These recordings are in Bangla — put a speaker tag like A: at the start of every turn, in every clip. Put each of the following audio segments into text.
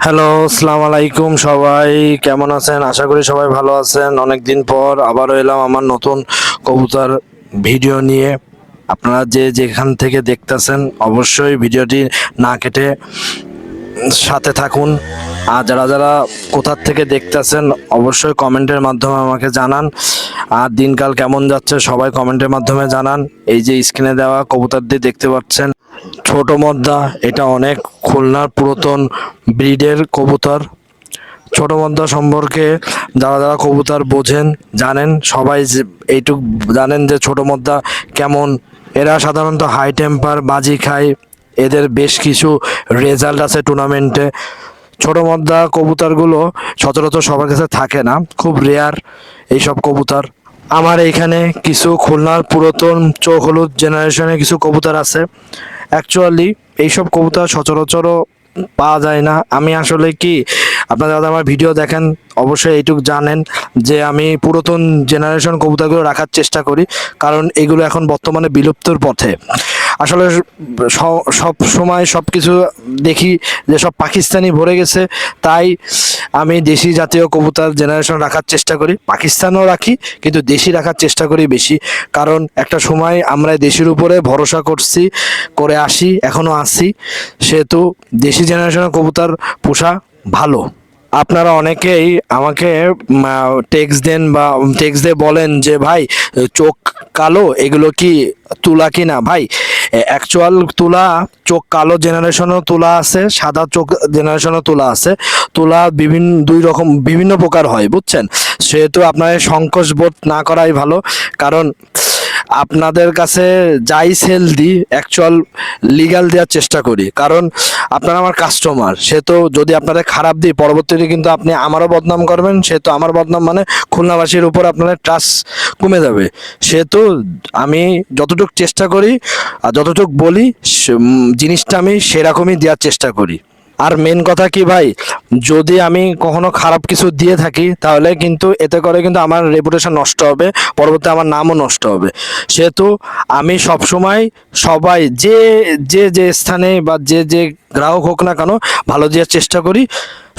A: হ্যালো, আসসালামু আলাইকুম। সবাই কেমন আছেন? আশা করি সবাই ভালো আছেন। অনেকদিন পর আবারও এলাম আমার নতুন কবুতর ভিডিও নিয়ে। আপনারা যে যেখান থেকে দেখতেছেন অবশ্যই ভিডিওটি না কেটে সাথে থাকুন। আর যারা যারা কোথার থেকে দেখতেছেন অবশ্যই কমেন্টের মাধ্যমে আমাকে জানান। আর দিনকাল কেমন যাচ্ছে সবাই কমেন্টের মাধ্যমে জানান। এই যে স্ক্রিনে দেওয়া কবুতরটি দেখতে পাচ্ছেন, ছোট মদ্দা, এটা অনেক খুলনার পুরাতন ব্রিডের কবুতর। ছোট মদ্দা সম্পর্কে যারা যারা কবুতর বোঝেন জানেন, সবাই এইটুক জানেন যে ছোট মদ্দা কেমন। এরা সাধারণত হাই টেম্পার বাজি খায়, এদের বেশ কিছু রেজাল্ট আছে টুর্নামেন্টে। ছোট মদ্দা কবুতরগুলো সচরাচর সবার কাছে থাকে না, খুব রেয়ার এইসব কবুতর। আমার এইখানে কিছু খুলনার পুরাতন চোখ হলুদ জেনারেশনের কিছু কবুতর আছে। অ্যাকচুয়ালি এইসব কবুতর সচরাচরও পাওয়া যায় না। আমি আসলে কি, আপনারা যারা আমার ভিডিও দেখেন অবশ্যই এইটুকু জানেন যে আমি পুরাতন জেনারেশন কবুতরগুলো রাখার চেষ্টা করি, কারণ এগুলো এখন বর্তমানে বিলুপ্তর পথে। আসলে সব সময় সব কিছু দেখি যে সব পাকিস্তানি ভরে গেছে, তাই আমি দেশি জাতীয় কবুতর জেনারেশন রাখার চেষ্টা করি। পাকিস্তানও রাখি কিন্তু দেশি রাখার চেষ্টা করি বেশি, কারণ একটা সময় আমরা দেশের উপরে ভরসা করে আসি, এখনও আসি, সেহেতু দেশি জেনারেশনের কবুতর পোষা ভালো। আপনারা অনেকেই আমাকে টেক্সট দেন বা টেক্সট দিয়ে বলেন যে ভাই, চোখ কালো এগুলো কি তুলা কিনা? ভাই, অ্যাকচুয়াল তুলা, চোখ কালো জেনারেশনও তুলা আছে, সাদা চোখ জেনারেশনও তুলা আছে। তুলা দুই রকম বিভিন্ন প্রকার হয়, বুঝছেন? সেহেতু আপনার সংকোচ বোধ না করাই ভালো, কারণ আপনাদের কাছে যাই সেল দিই অ্যাকচুয়াল লিগ্যাল দেওয়ার চেষ্টা করি, কারণ আপনারা আমার কাস্টমার। সেহেতু যদি আপনাদের খারাপ দিই পরবর্তীতে কিন্তু আপনি আমারও বদনাম করবেন, সেহেতু আমার বদনাম মানে খুলনাবাসীর উপর আপনাদের ট্রাস্ট কমে যাবে। সেহেতু আমি যতটুকু চেষ্টা করি আর যতটুকু বলি জিনিসটা আমি সেরকমই দেওয়ার চেষ্টা করি। আর মেন কথা কি ভাই, যদি আমি কখনো খারাপ কিছু দিয়ে থাকি তাহলে কিন্তু এতে করে কিন্তু আমার রেপুটেশন নষ্ট হবে, পরবর্তী আমার নামও নষ্ট হবে। সেহেতু আমি সবসময় সবাই যে যে যে স্থানে বা যে যে গ্রাহক হোক না কেন ভালো দেওয়ার চেষ্টা করি,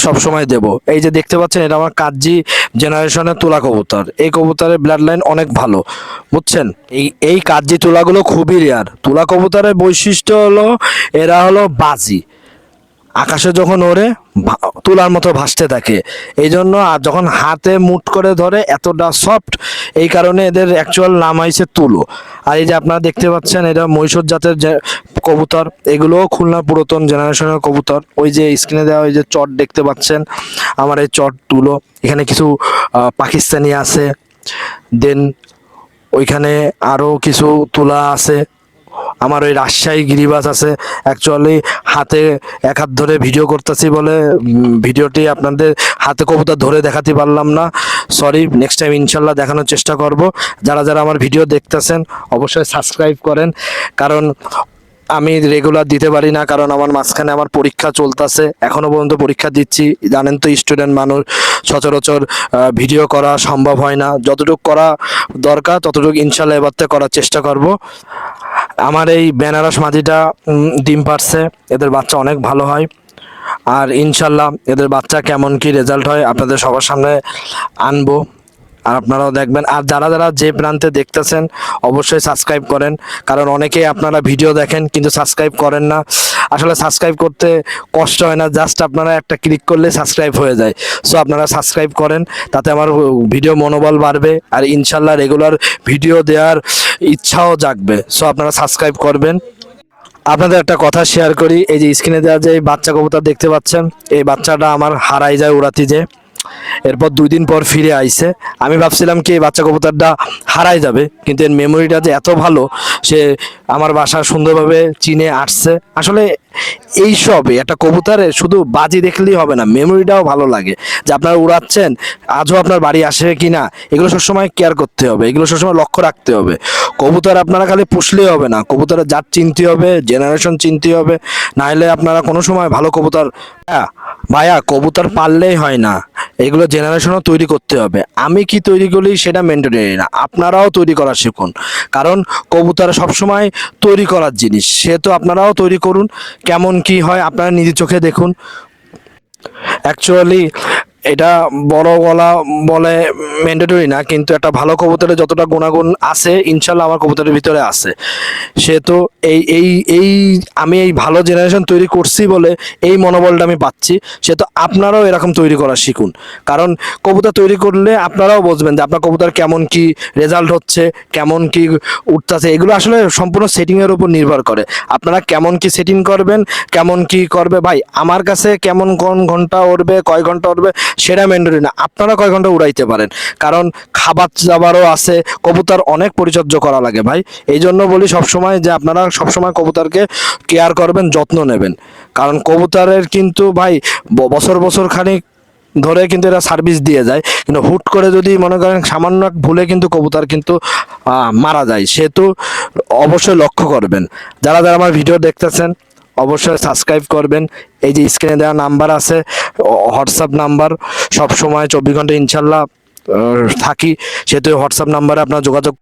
A: সব সময় দেব। এই যে দেখতে পাচ্ছেন, এটা আমার কাজি জেনারেশনের তুলা কবুতর। এই কবুতরের ব্লাড লাইন অনেক ভালো, বুঝছেন? এই কাজি তুলাগুলো খুবই রেয়ার। তুলা কবুতরের বৈশিষ্ট্য হলো এরা হলো বাজি, আকাশে যখন ওড়ে তুলার মতো ভাসতে থাকে। এই জন্য আর যখন হাতে মুট করে ধরে এতটা সফট, এই কারণে এদের অ্যাকচুয়াল নাম হয়েছে তুলো। আর এই যে আপনারা দেখতে পাচ্ছেন, এটা মহীশূর জাতের যে কবুতর, এগুলোও খুলনা পুরাতন জেনারেশনের কবুতর। ওই যে স্ক্রিনে দেওয়া ওই যে চট দেখতে পাচ্ছেন, আমার এই চট তুলো। এখানে কিছু পাকিস্তানি আছে, দেন ওইখানে আরও কিছু তুলা আছে। আমার ওই রাজশাহী গিরিবাজ আছে। অ্যাকচুয়ালি হাতে এক হাত ধরে ভিডিও করতেছি বলে ভিডিওটি আপনাদের হাতে কবুতর ধরে দেখাতে পারলাম না, সরি। নেক্সট টাইম ইনশাল্লাহ দেখানোর চেষ্টা করব। যারা যারা আমার ভিডিও দেখতেছেন অবশ্যই সাবস্ক্রাইব করেন, কারণ আমি রেগুলার দিতে পারি না, কারণ আমার মাঝখানে আমার পরীক্ষা চলতেছে, এখনো পর্যন্ত পরীক্ষা দিচ্ছি। জানেন তো, স্টুডেন্ট মানুষ, সচরাচর ভিডিও করা সম্ভব হয় না। যতটুকু করা দরকার ততটুকু ইনশাল্লাহ এবার থেকে করার চেষ্টা করব। আমার এই বেনারস মাদিটা ডিম পারছে, এদের বাচ্চা অনেক ভালো হয়। আর ইনশাল্লাহ এদের বাচ্চা কেমন কি রেজাল্ট হয় আপনাদের সবার সামনে আনবো, আর আপনারাও দেখবেন। আর যারা যারা যে প্রান্তে দেখতেছেন অবশ্যই সাবস্ক্রাইব করেন, কারণ অনেকেই আপনারা ভিডিও দেখেন কিন্তু সাবস্ক্রাইব করেন না। আসলে সাবস্ক্রাইব করতে কষ্ট হয় না, জাস্ট আপনারা একটা ক্লিক করলে সাবস্ক্রাইব হয়ে যায়। সো আপনারা সাবস্ক্রাইব করেন, তাতে আমার ভিডিও মনোবল বাড়বে, আর ইনশাল্লাহ রেগুলার ভিডিও দেওয়ার ইচ্ছাও জাগবে। সো আপনারা সাবস্ক্রাইব করবেন। আপনাদের একটা কথা শেয়ার করি, এই যে স্ক্রিনে দেওয়া যে বাচ্চা কবুতর দেখতে পাচ্ছেন, এই বাচ্চাটা আমার হারাই যায় উড়াতি যে, এরপর 2 দিন পর ফিরে আইছে। আমি ভাবছিলাম কি এই বাচ্চা কবুতরটা হারাই যাবে, কিন্তু এর মেমোরিটা যে এত ভালো, সে আমার বাসা সুন্দরভাবে চিনে আসছে। আসলে এইসব একটা কবুতরে শুধু বাজি দেখলেই হবে না, মেমোরিটাও ভালো লাগে, যে আপনারা উড়াচ্ছেন আজও আপনার বাড়ি আসবে কি না, এগুলো সবসময় কেয়ার করতে হবে, এগুলো সবসময় লক্ষ্য রাখতে হবে। কবুতর আপনারা খালি পুষলেই হবে না, কবুতরের জাত চিনতে হবে, জেনারেশন চিনতে হবে, নাহলে আপনারা কোনো সময় ভালো কবুতর। হ্যাঁ ভাইয়া, কবুতর পাললেই হয় না, এগুলো জেনারেশনও তৈরি করতে হবে। আমি কি তৈরি করি সেটা মেন্টেনারি না, আপনারাও তৈরি করা শিখুন, কারণ কবুতর সবসময় তৈরি করার জিনিস, সেহেতু আপনারাও তৈরি করুন। কেমন কি হয় আপনারা নিজের চোখে দেখুন। অ্যাকচুয়ালি এটা বড় গলা বলে ম্যান্ডেটরি না, কিন্তু একটা ভালো কবুতরের যতটা গুণাগুণ আছে ইনশাল্লাহ আমার কবুতরের ভিতরে আছে। সে তো এই এই এই আমি এই ভালো জেনারেশন তৈরি করছি বলে এই মনোবলটা আমি পাচ্ছি। সে তো আপনারাও এরকম তৈরি করা শিখুন, কারণ কবুতর তৈরি করলে আপনারাও বুঝবেন যে আপনার কবুতর কেমন কি রেজাল্ট হচ্ছে, কেমন কি উঠতেছে। এগুলো আসলে সম্পূর্ণ সেটিংয়ের উপর নির্ভর করে, আপনারা কেমন কি সেটিং করবেন, কেমন কি করবে। ভাই আমার কাছে কেমন কোন ঘন্টা উঠবে, কয় ঘন্টা উঠবে সেটা ম্যান্ডেটরি না, আপনারা কয় ঘন্টা উড়াইতে পারেন, কারণ খাবার দাবারও আছে, কবুতর অনেক পরিচর্যা করা লাগে ভাই। এই জন্য বলি সবসময় যে আপনারা সবসময় কবুতরকে কেয়ার করবেন, যত্ন নেবেন, কারণ কবুতরের কিন্তু ভাই বছর বছর খানিক ধরে কিন্তু এরা সার্ভিস দিয়ে যায়, কিন্তু হুট করে যদি মনে করেন সামান্য এক ভুলে কিন্তু কবুতর কিন্তু মারা যায়। সেহেতু অবশ্যই লক্ষ্য করবেন। যারা যারা আমার ভিডিও দেখতেছেন অবশ্যই সাবস্ক্রাইব করবেন। এই যে স্ক্রিনে দেওয়া নাম্বার আছে, হোয়াটসঅ্যাপ নাম্বার, সব সময় 24 ঘন্টা ইনশাল্লাহ থাকি, সেহেতু হোয়াটসঅ্যাপ নাম্বারে আপনার যোগাযোগ